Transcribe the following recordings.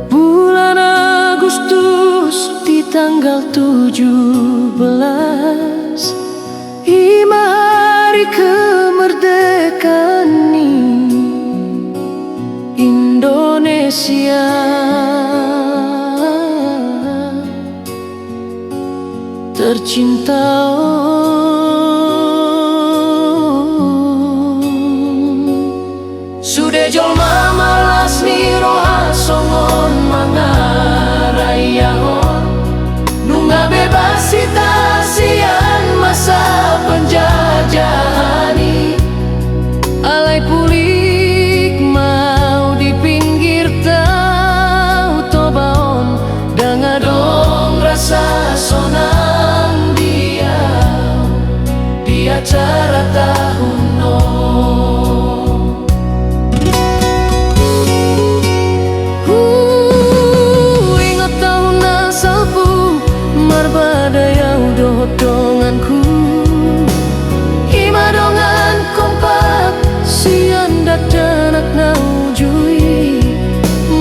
Bulan Agustus di tanggal 17, lima hari kemerdekaan Indonesia. Tercinta, sudah jolma malas miroha songon mangarayahon nunggah bebas sitasian masa penjajahani. Alai pulik mau di pinggir tau tobaon dengar dong rasa sonang dia di acara tahun no. Ingat tahun asalku marbadaya donganku ima dongan kompak sian dadanak naujui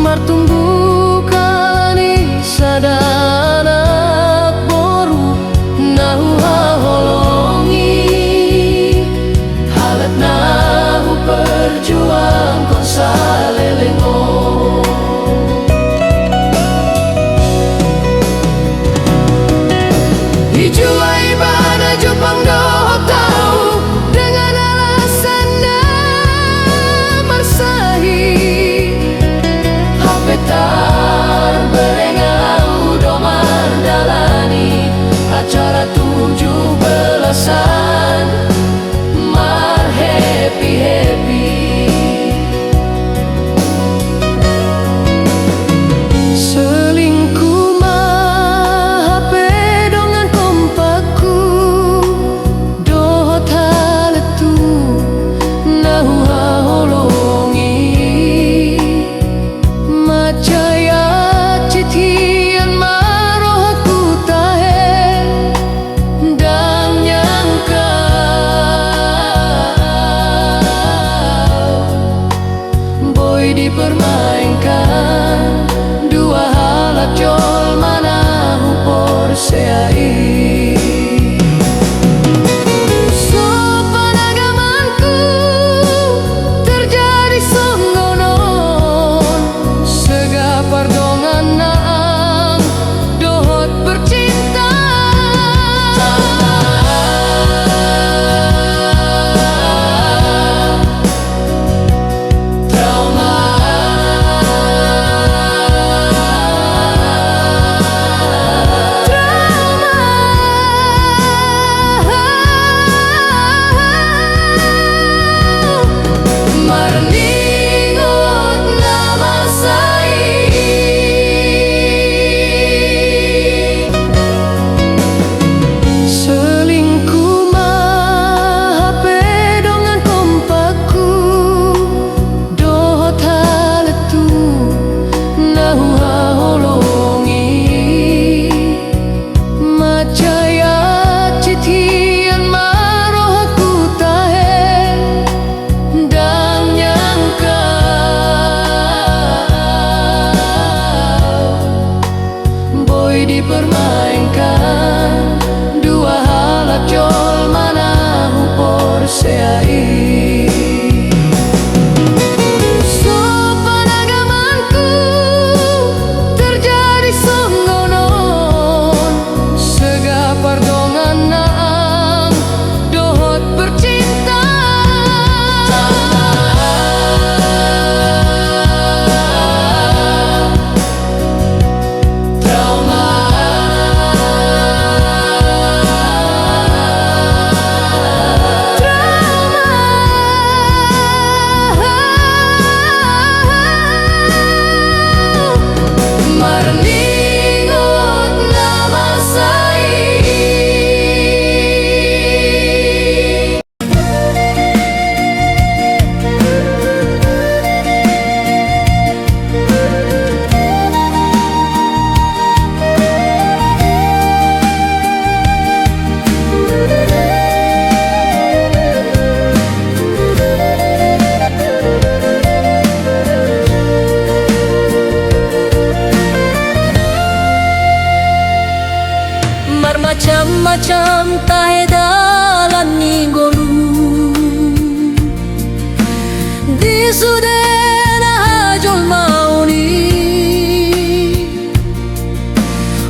martumbukan sadanak boru nahu haholongi macam tahe dalan ni golu di sudena hajol mauni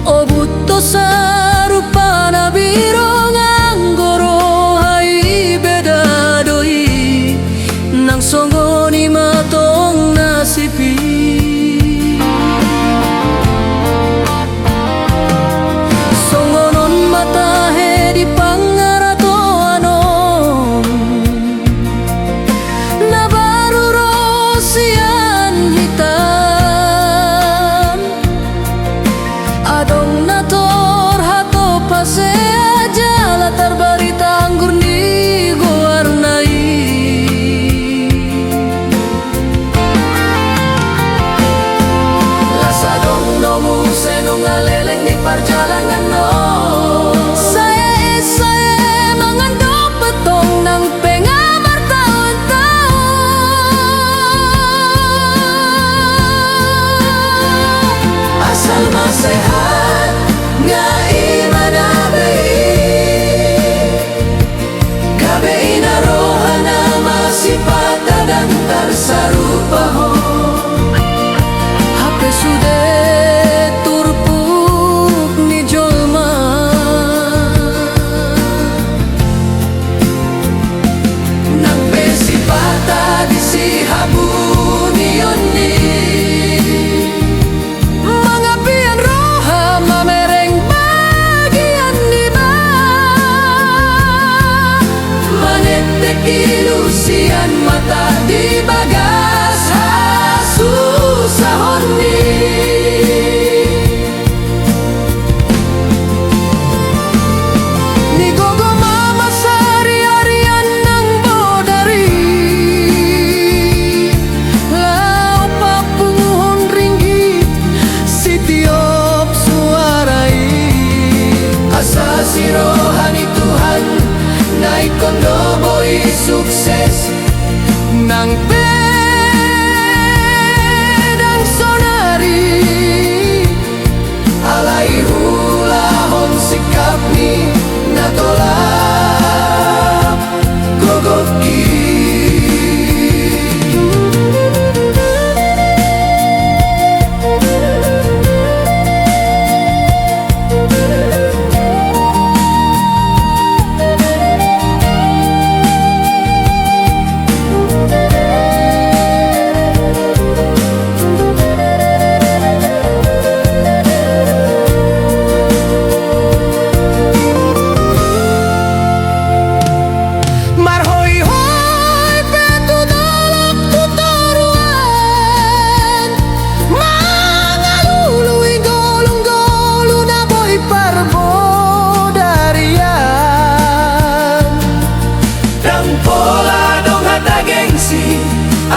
o butto sarupana biro nganggoro hai beda doi nang songoni matong nasipi perjalanan no saya mengandung petong nang pengamar tahun-tahun asal masehat ngai manabei gabe na rohana masih patah dan tersarupa ho hape sudah ilusian mata di bagas susah honi ni gogo mama sari-arian nang bodari lau papunguhon ringgit sitiop suarai asa si rohani Tuhan naik kondo boy sukses nang pedang sonari alai hulahon sikap ni natolak gogoki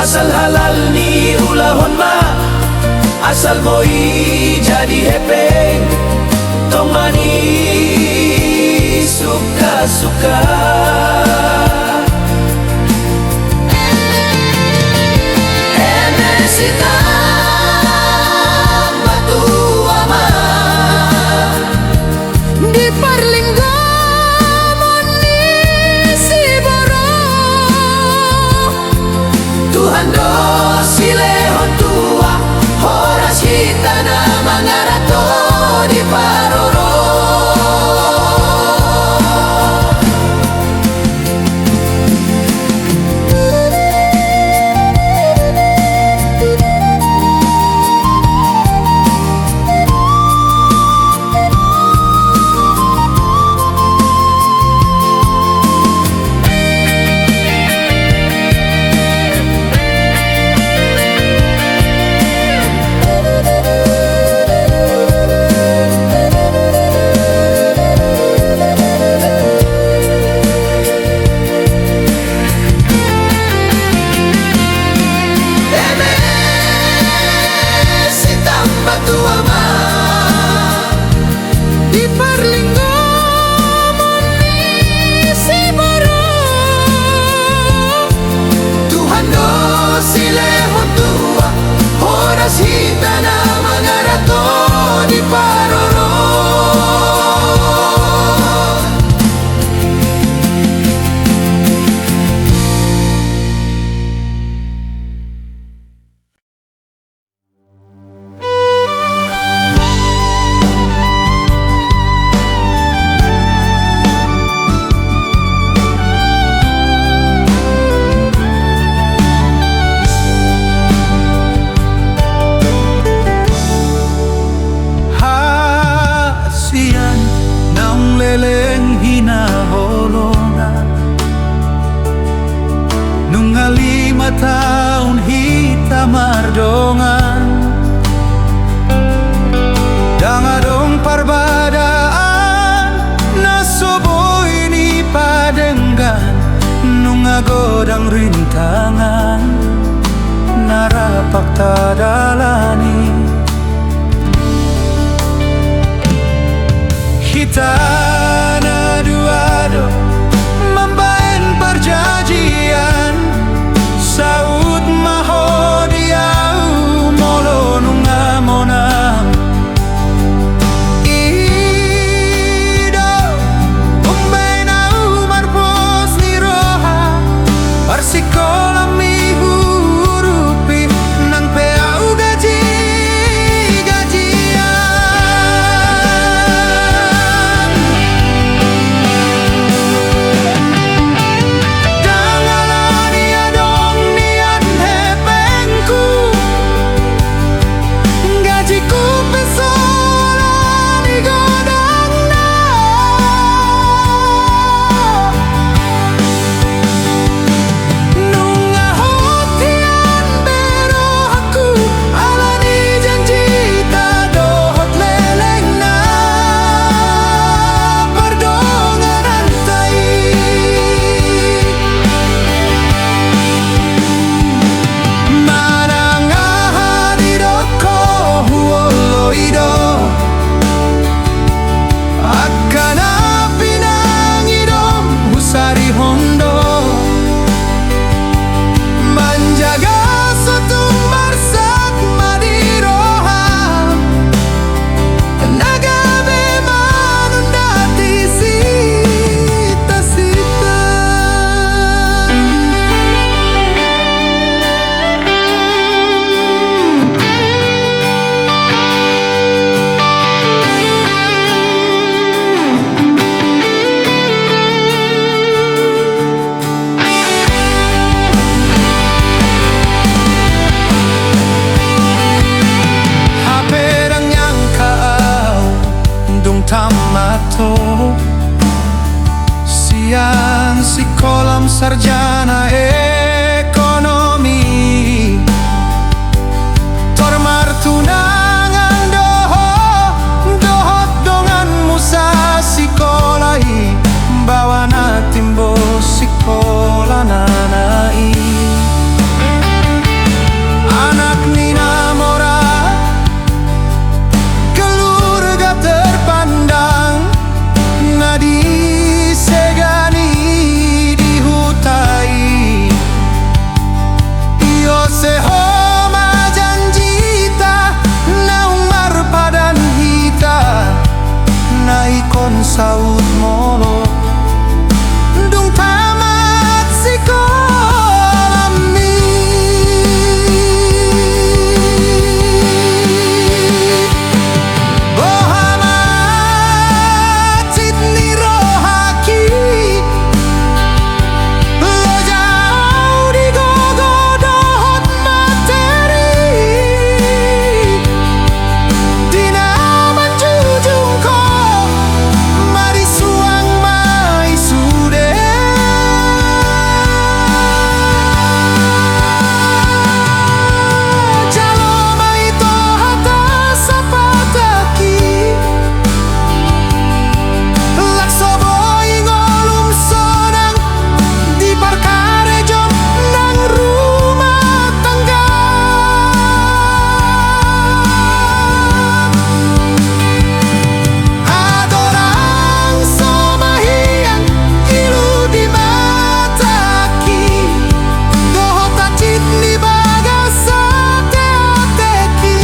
asal halal ni ulahon ma asal boy jadi hepeng tong mani suka-suka enesita batu ama di perlinggo Tuhan do silehon tua horas hitana mangarato di paroro godang rintangan narapak tadalani hitana duado membaen perjanjian saud mahodiau molo nunga monang ido umbenau marpos ni roha parsikola mi hurupi nang peau gaji gajian dangalani adong nian hepengku gajiku pesolani godangna nunga hotian bero aku alani janji tadohot lelengna perdongan antai manangahan idoko huolo ido akana pinang idom husari hondo menjaga sotung marsak madiroha naga bemanundati sita-sita haperang yang kau dung tamato siang si kolam sarjana ekonomi tormar tunangan dohot dongan musa sikolai bawana timbo sikola nanai anak nina mora keluarga terpandang nadi segani dihutai iyo sehoma janjita naung marpadan hita naikon saud molo dung tamat sikolami bohamat sidni rohaki lo jauh di gogodohot materi dina manjujungko mari suang mai sude jalo mai tohata sapataki lakso boy ngolum sonang di parkarejon nang rumah tangga adorang somahian ilu di mataki dohota citni bagasa teateki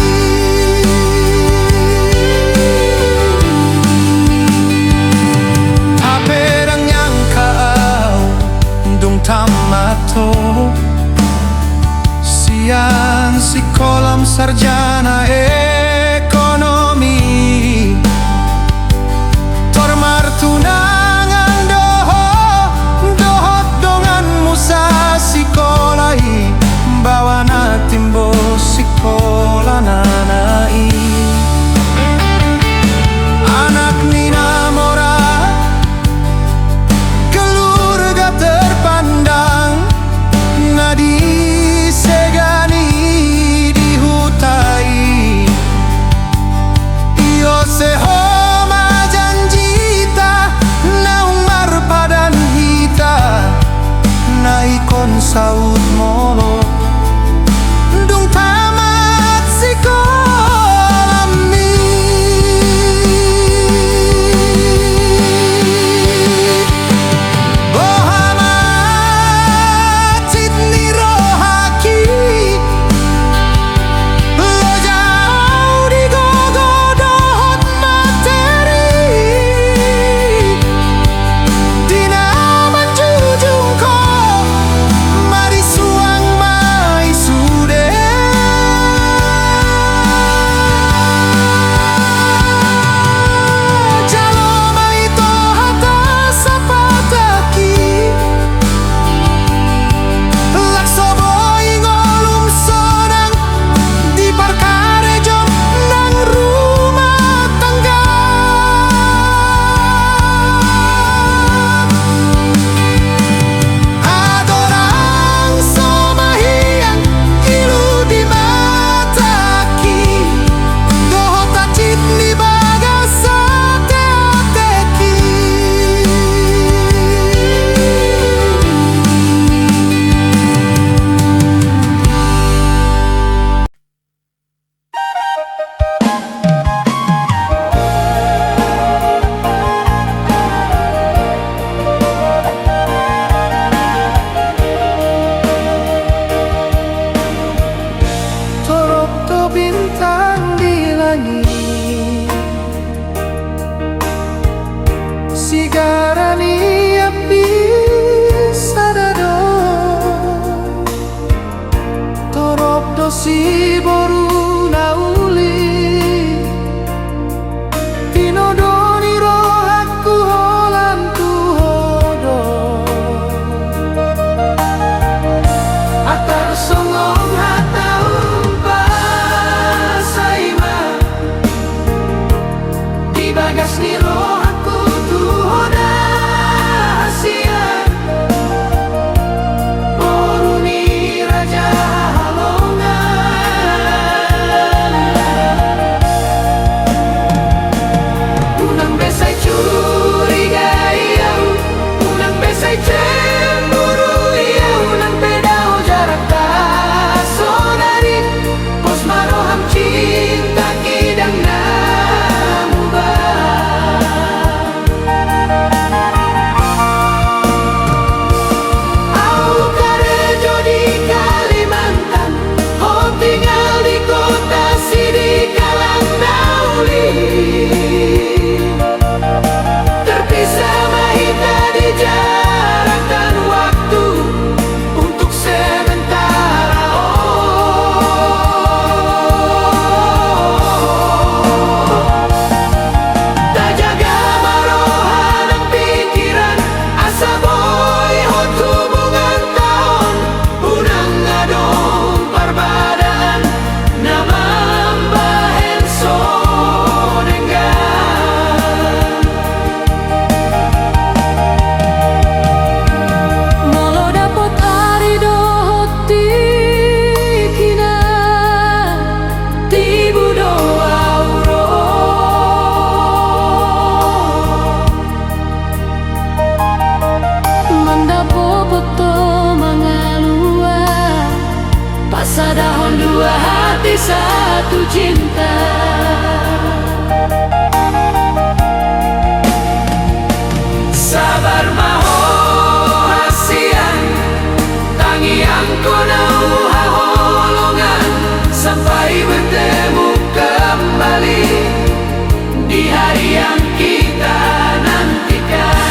haperang yang kau dung tamato siang si kolam sarjana ekonomi tormar tunangan dohot dongan musa sikolai bawana timbo sikola nanai anak nina mora keluarga terpandang nadi segani dihutai menjadi satu cinta. Sabar maho hasian, tangian konau haholongan, sampai bertemu kembali di hari yang kita nantikan.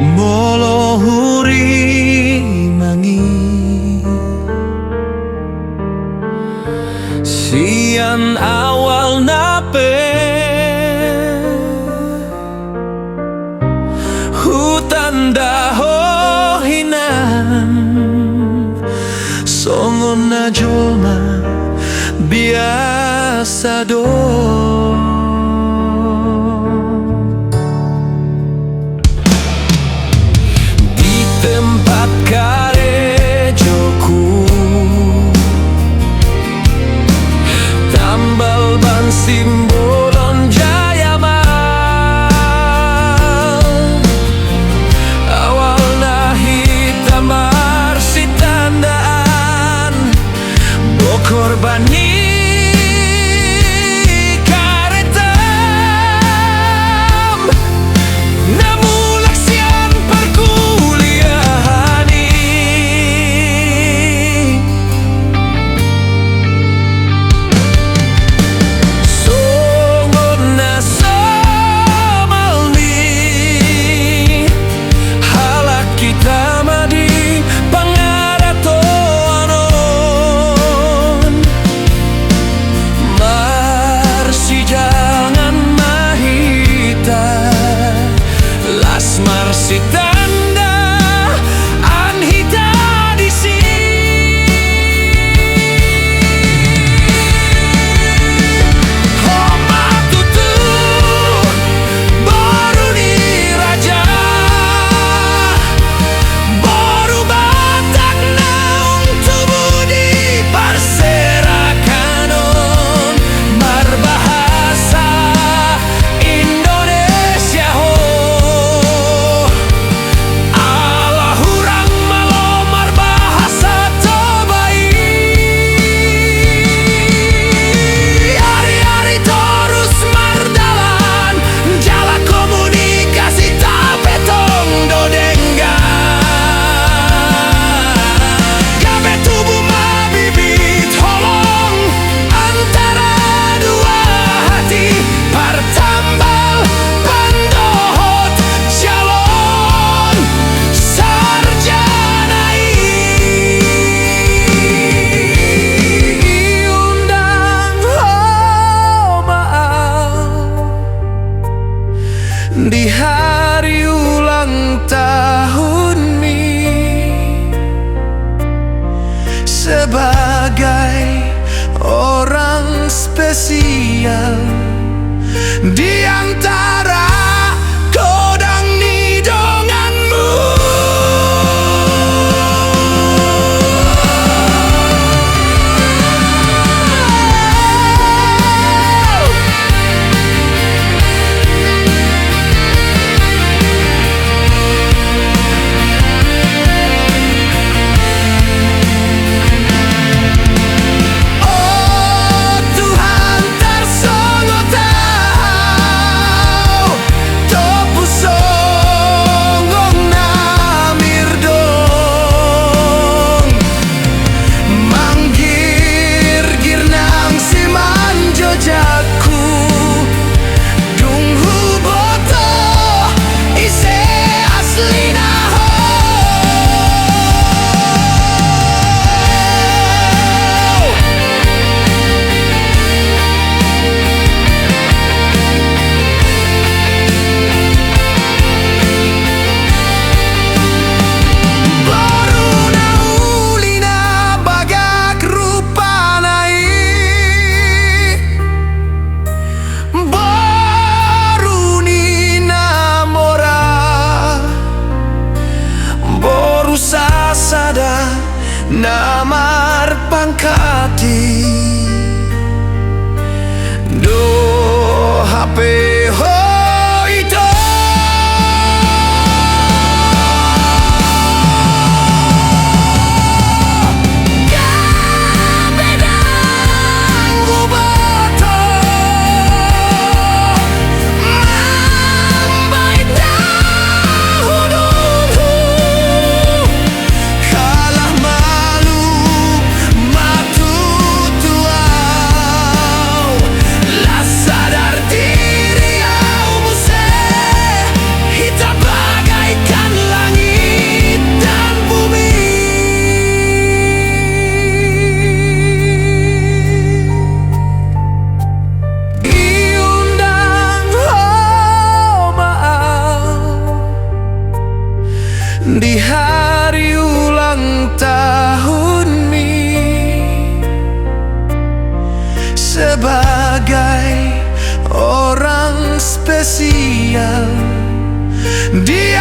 Molo huri mangi sian awal nape hutan dahohinan songon najolma biasa do. Tempat karejoku tambal ban simbolon jaya mal awalna hitam marsi tandaan bokor bani Di hari ulang tahun ini sebagai orang spesial di antara kodang nidonganmu. Namar pangkati do HP ho itu kabedang gubato mambai dahulu kalah malu matu tuau la sadar diri di hari ulang tahunmu. Sebagai orang spesial di